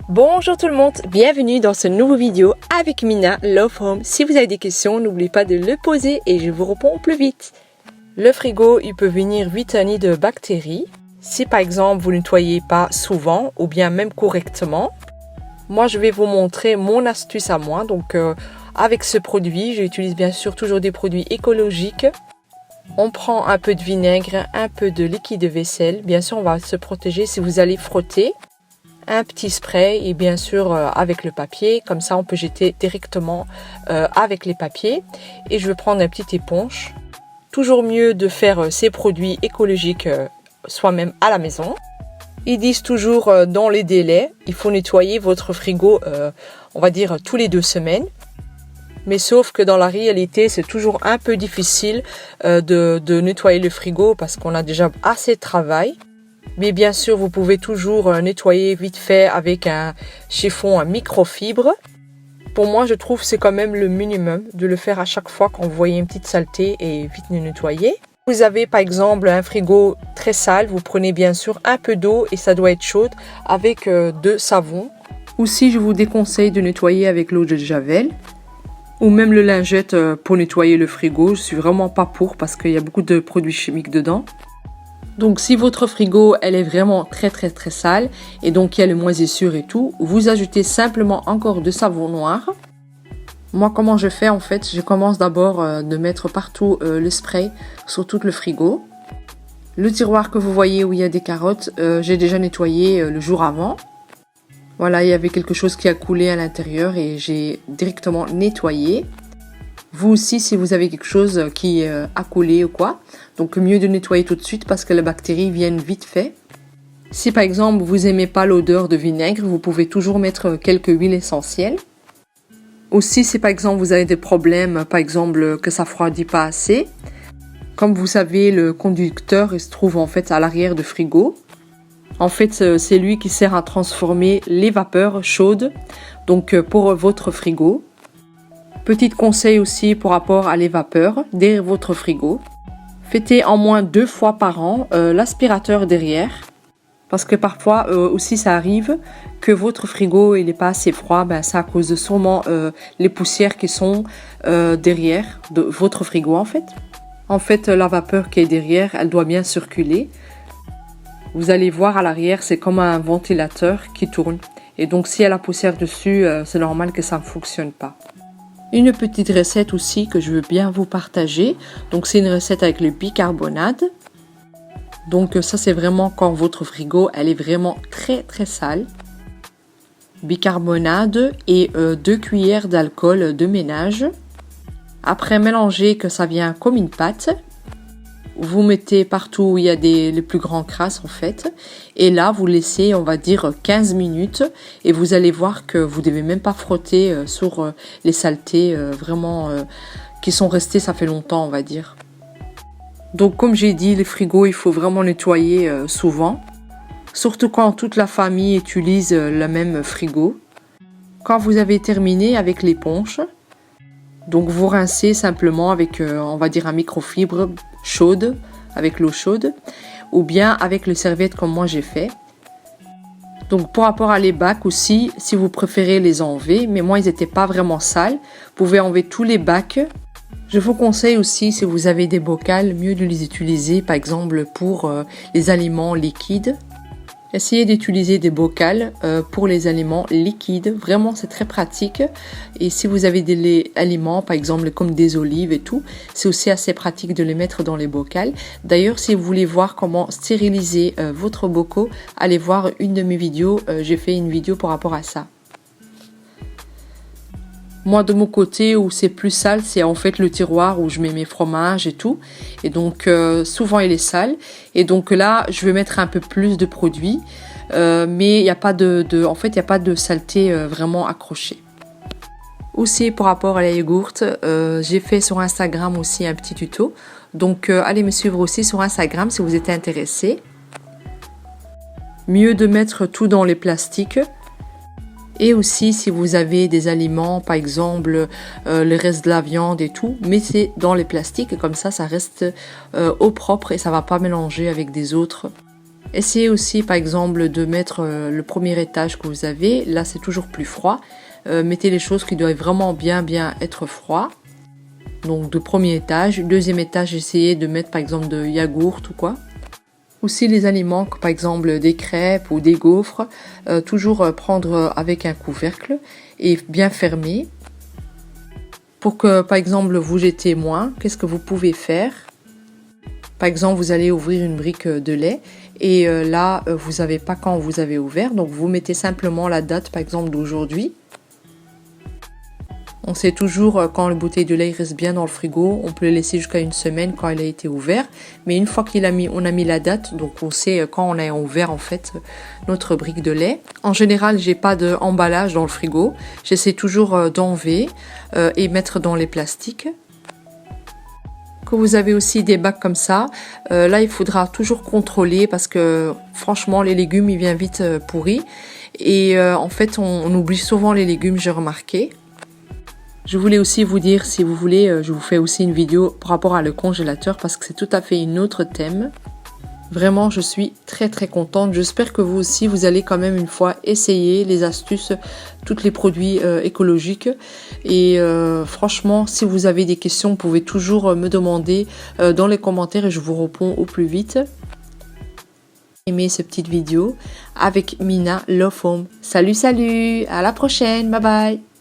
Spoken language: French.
Bonjour tout le monde, bienvenue dans ce nouveau vidéo avec Mina Love Home. Si vous avez des questions, n'oubliez pas de le poser et je vous réponds au plus vite. Le frigo, il peut venir vite nids de bactéries. Si par exemple vous ne nettoyez pas souvent ou bien même correctement, moi je vais vous montrer mon astuce à moi. Donc avec ce produit, j'utilise bien sûr toujours des produits écologiques. On prend un peu de vinaigre, un peu de liquide de vaisselle. Bien sûr, on va se protéger si vous allez frotter. Un petit spray et bien sûr avec le papier. Comme ça, on peut jeter directement avec les papiers. Et je vais prendre une petite éponge. Toujours mieux de faire ces produits écologiques soi-même à la maison. Ils disent toujours dans les délais, il faut nettoyer votre frigo, on va dire, tous les 2 semaines. Mais sauf que dans la réalité, c'est toujours un peu difficile de nettoyer le frigo parce qu'on a déjà assez de travail. Mais bien sûr, vous pouvez toujours nettoyer vite fait avec un chiffon à microfibre. Pour moi, je trouve que c'est quand même le minimum de le faire à chaque fois quand vous voyez une petite saleté et vite le nettoyer. Vous avez par exemple un frigo très sale, vous prenez bien sûr un peu d'eau et ça doit être chaude avec de savon. Aussi, je vous déconseille de nettoyer avec l'eau de Javel. Ou même le lingette pour nettoyer le frigo, je suis vraiment pas pour parce qu'il y a beaucoup de produits chimiques dedans. Donc si votre frigo elle est vraiment très sale et donc il y a les moisissures et tout, vous ajoutez simplement encore de savon noir. Moi comment je fais en fait, je commence d'abord de mettre partout le spray sur tout le frigo. Le tiroir que vous voyez où il y a des carottes, j'ai déjà nettoyé le jour avant. Voilà, il y avait quelque chose qui a coulé à l'intérieur et j'ai directement nettoyé. Vous aussi, si vous avez quelque chose qui a coulé ou quoi, donc mieux de nettoyer tout de suite parce que les bactéries viennent vite fait. Si par exemple vous n'aimez pas l'odeur de vinaigre, vous pouvez toujours mettre quelques huiles essentielles. Aussi, si par exemple vous avez des problèmes, par exemple que ça refroidit pas assez, comme vous savez, le conducteur il se trouve en fait à l'arrière du frigo. En fait, c'est lui qui sert à transformer les vapeurs chaudes donc pour votre frigo. Petit conseil aussi pour rapport à les vapeurs derrière votre frigo. Faites en moins 2 fois par an l'aspirateur derrière. Parce que parfois aussi ça arrive que votre frigo il n'est pas assez froid. Ben, c'est à cause de sûrement les poussières qui sont derrière de votre frigo en fait. En fait, la vapeur qui est derrière, elle doit bien circuler. Vous allez voir à l'arrière, c'est comme un ventilateur qui tourne. Et donc, s'il y a la poussière dessus, c'est normal que ça ne fonctionne pas. Une petite recette aussi que je veux bien vous partager. Donc, c'est une recette avec le bicarbonate. Donc, ça, c'est vraiment quand votre frigo, elle est vraiment très sale. Bicarbonate et 2 cuillères d'alcool de ménage. Après, mélangez que ça vient comme une pâte. Vous mettez partout où il y a les plus grands crasses en fait. Et là, vous laissez, on va dire, 15 minutes. Et vous allez voir que vous ne devez même pas frotter sur les saletés vraiment qui sont restées, ça fait longtemps, on va dire. Donc, comme j'ai dit, les frigos, il faut vraiment nettoyer souvent. Surtout quand toute la famille utilise le même frigo. Quand vous avez terminé avec l'éponge, donc vous rincez simplement avec, on va dire, un microfibre chaude, avec l'eau chaude, ou bien avec les serviettes comme moi j'ai fait. Donc pour rapport à les bacs aussi, si vous préférez les enlever, mais moi ils n'étaient pas vraiment sales, vous pouvez enlever tous les bacs. Je vous conseille aussi, si vous avez des bocals, mieux de les utiliser par exemple pour les aliments liquides. Essayez d'utiliser des bocals pour les aliments liquides. Vraiment, c'est très pratique. Et si vous avez des aliments, par exemple comme des olives et tout, c'est aussi assez pratique de les mettre dans les bocals. D'ailleurs, si vous voulez voir comment stériliser votre bocaux, allez voir une de mes vidéos. J'ai fait une vidéo par rapport à ça. Moi, de mon côté, où c'est plus sale, c'est en fait le tiroir où je mets mes fromages et tout. Et donc, souvent, il est sale. Et donc là, je vais mettre un peu plus de produits. Mais il n'y a pas en fait, il n'y a pas de saleté vraiment accrochée. Aussi, par rapport à la yogourt, j'ai fait sur Instagram aussi un petit tuto. Donc, allez me suivre aussi sur Instagram si vous êtes intéressé. Mieux de mettre tout dans les plastiques. Et aussi, si vous avez des aliments, par exemple, le reste de la viande et tout, mettez dans les plastiques et comme ça reste au propre et ça va pas mélanger avec des autres. Essayez aussi par exemple de mettre le premier étage que vous avez, là c'est toujours plus froid. Mettez les choses qui doivent vraiment bien être froid. Donc de premier étage, deuxième étage, essayez de mettre par exemple de yaourt ou quoi. Aussi les aliments, par exemple des crêpes ou des gaufres, toujours prendre avec un couvercle et bien fermé. Pour que par exemple vous jetez moins, qu'est-ce que vous pouvez faire? Par exemple, vous allez ouvrir une brique de lait et là, vous savez pas quand vous avez ouvert. Donc, vous mettez simplement la date, par exemple, d'aujourd'hui. On sait toujours quand la bouteille de lait reste bien dans le frigo, on peut le laisser jusqu'à une semaine quand il a été ouvert. Mais une fois on a mis la date, donc on sait quand on a ouvert en fait notre brique de lait. En général, j'ai pas d'emballage dans le frigo. J'essaie toujours d'enlever et mettre dans les plastiques. Quand vous avez aussi des bacs comme ça, là il faudra toujours contrôler parce que franchement les légumes ils viennent vite pourris et en fait on oublie souvent les légumes, j'ai remarqué. Je voulais aussi vous dire, si vous voulez, je vous fais aussi une vidéo par rapport à le congélateur parce que c'est tout à fait un autre thème. Vraiment, je suis très contente. J'espère que vous aussi, vous allez quand même une fois essayer les astuces, tous les produits écologiques. Et franchement, si vous avez des questions, vous pouvez toujours me demander dans les commentaires et je vous réponds au plus vite. Aimez cette petite vidéo avec Mina Love Home. Salut, à la prochaine, bye bye.